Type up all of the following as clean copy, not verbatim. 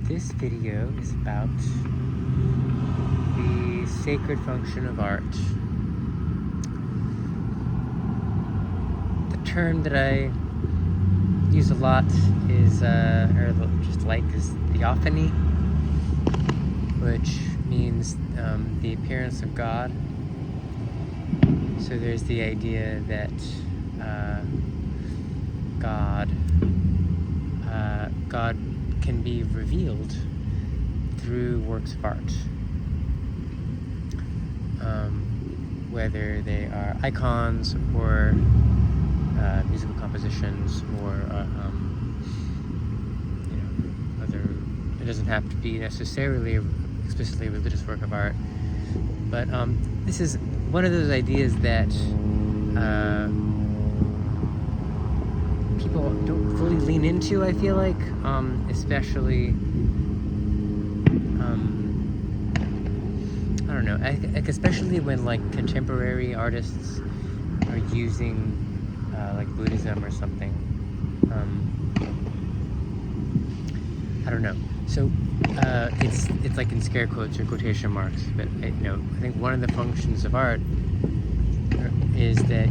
This video is about the sacred function of art. The term that I use a lot is, is theophany, which means the appearance of God. So there's the idea that God can be revealed through works of art, whether they are icons or musical compositions or other. It doesn't have to be necessarily explicitly a religious work of art, but this is one of those ideas that people don't fully lean into, I feel like, especially, I don't know, especially when contemporary artists are using Buddhism or something. I don't know. So it's like in scare quotes or quotation marks, but I think one of the functions of art is that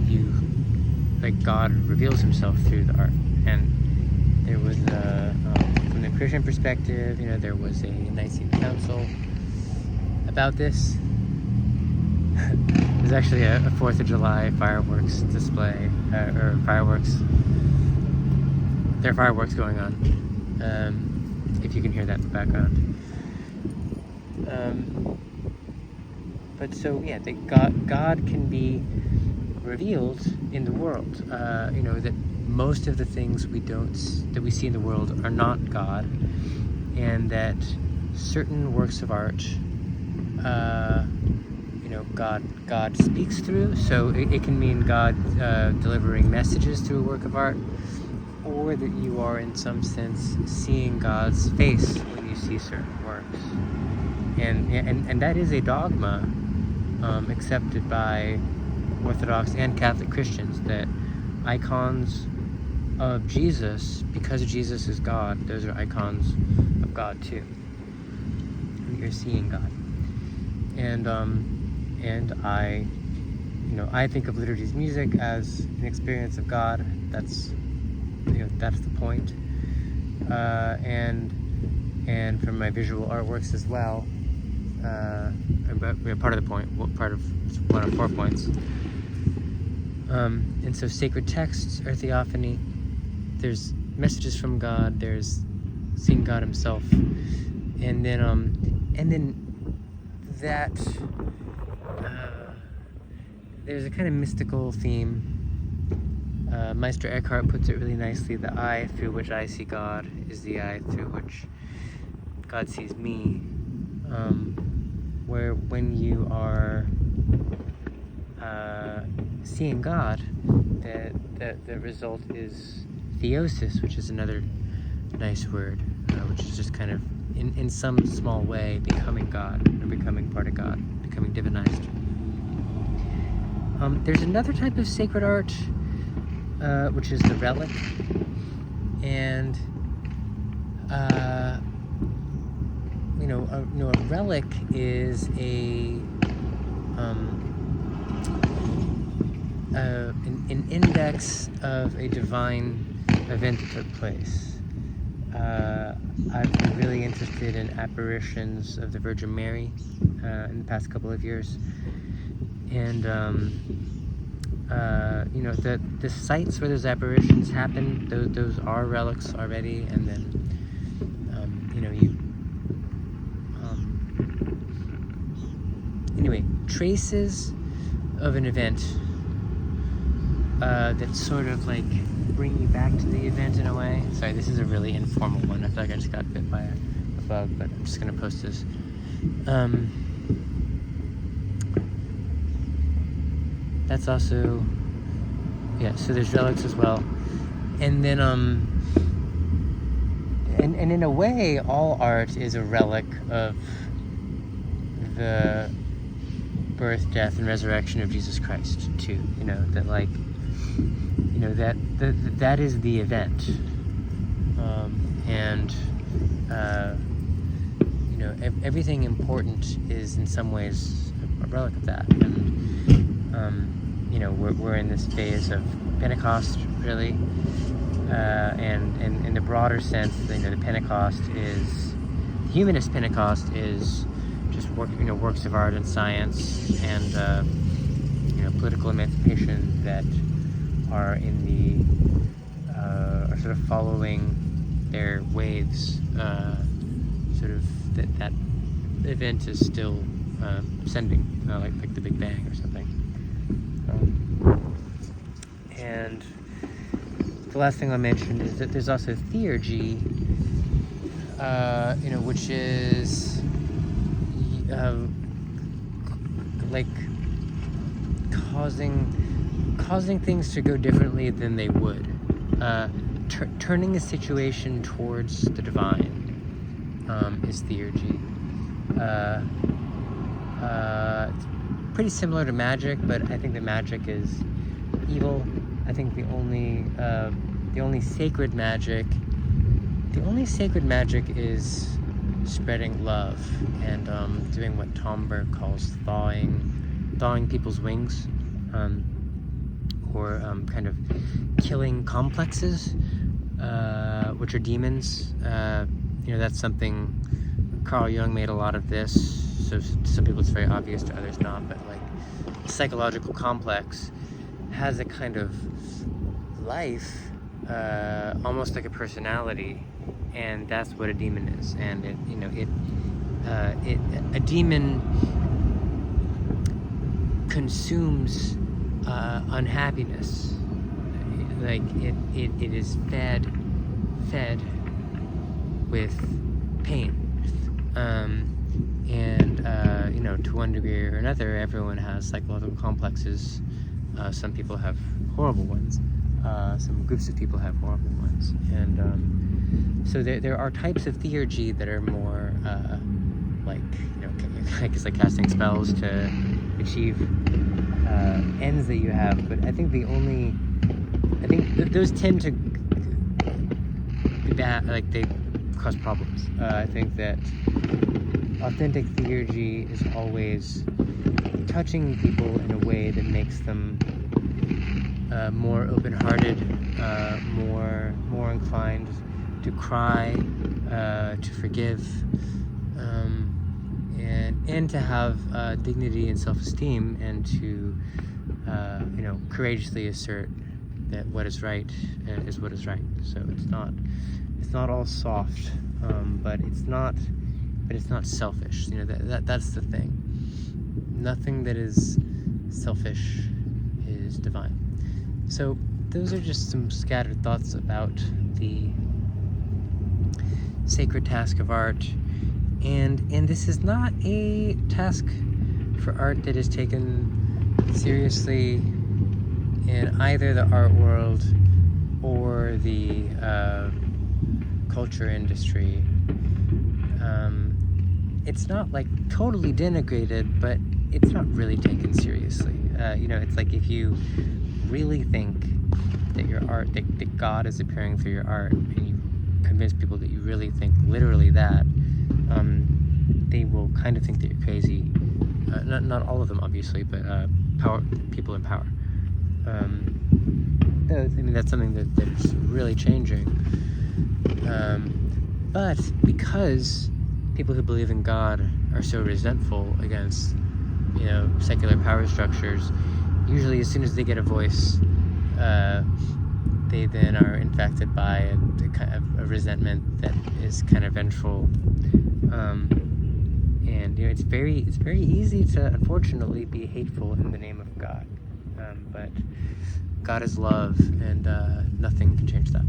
God reveals himself through the art. And there was from the Christian perspective, there was a Nicene Council about this. There's actually a 4th of July fireworks display, or fireworks. There are fireworks going on, if you can hear that in the background. But so, yeah, that God can be revealed in the world. That most of the things that we see in the world are not God, and that certain works of art, God speaks through. So it can mean God delivering messages through a work of art, or that you are in some sense seeing God's face when you see certain works. And that is a dogma accepted by Orthodox and Catholic Christians, that icons of Jesus, because Jesus is God, those are icons of God too. And you're seeing God. And I think of liturgy's music as an experience of God. That's the point. And from my visual artworks as well. Part of the point, part of one of 4 points. And so sacred texts are theophany. There's messages from God. There's seeing God himself, and then that there's a kind of mystical theme. Meister Eckhart puts it really nicely: the eye through which I see God is the eye through which God sees me. Where when you are seeing God, the result is theosis, which is another nice word, which is just kind of in some small way becoming God, or becoming part of God, becoming divinized. There's another type of sacred art, which is the relic, and a relic is an index of a divine event that took place. I've been really interested in apparitions of the Virgin Mary in the past couple of years, and the sites where those apparitions happen, those are relics already, and then traces of an event that sort of bring you back to the event in a way. Sorry, this is a really informal one. I feel like I just got bit by a bug, but I'm just gonna post this. That's also, so there's relics as well. And then and in a way, all art is a relic of the birth, death, and resurrection of Jesus Christ too. That is the event, and everything important is in some ways a relic of that. And we're in this phase of Pentecost, really, and in the broader sense, the Pentecost is the humanist Pentecost is just works of art and science and political emancipation that are in the are sort of following their waves. Sort of that event is still sending, like the Big Bang or something. And the last thing I'll mention is that there's also Theurgy, which is like causing things to go differently than they would, turning a situation towards the divine. Is Theurgy. It's pretty similar to magic, but I think that magic is evil. I think the only sacred magic is spreading love and doing what Tom Burke calls thawing people's wings, or kind of killing complexes, which are demons. That's something Carl Jung made a lot of this. So to some people it's very obvious, to others not. But like the psychological complex has a kind of life, almost like a personality, and that's what a demon is. And a demon consumes unhappiness. Like it is fed with pain, to one degree or another, everyone has psychological complexes. Some people have horrible ones. Some groups of people have horrible ones, and so there are types of Theurgy that are more it's like casting spells to achieve ends that you have. But I think those tend to be bad, like they cause problems. I think that authentic Theurgy is always touching people in a way that makes them more open-hearted, more inclined to cry, to forgive, and to have dignity and self-esteem, and to courageously assert that what is right is what is right. So it's not all soft, but it's not selfish. That's the thing. Nothing that is selfish is divine. So those are just some scattered thoughts about the sacred task of art, and this is not a task for art that is taken seriously in either the art world or the culture industry. It's not like totally denigrated, but it's not really taken seriously. It's like if you really think that your art, that God is appearing through your art, and you convince people that you really think literally that, they will kind of think that you're crazy. Not all of them, obviously, but people in power. That's something that's really changing. But because people who believe in God are so resentful against, secular power structures, usually as soon as they get a voice, they then are infected by a kind of a resentment that is kind of vengeful. And it's very easy to, unfortunately, be hateful in the name of God. But God is love, and nothing can change that.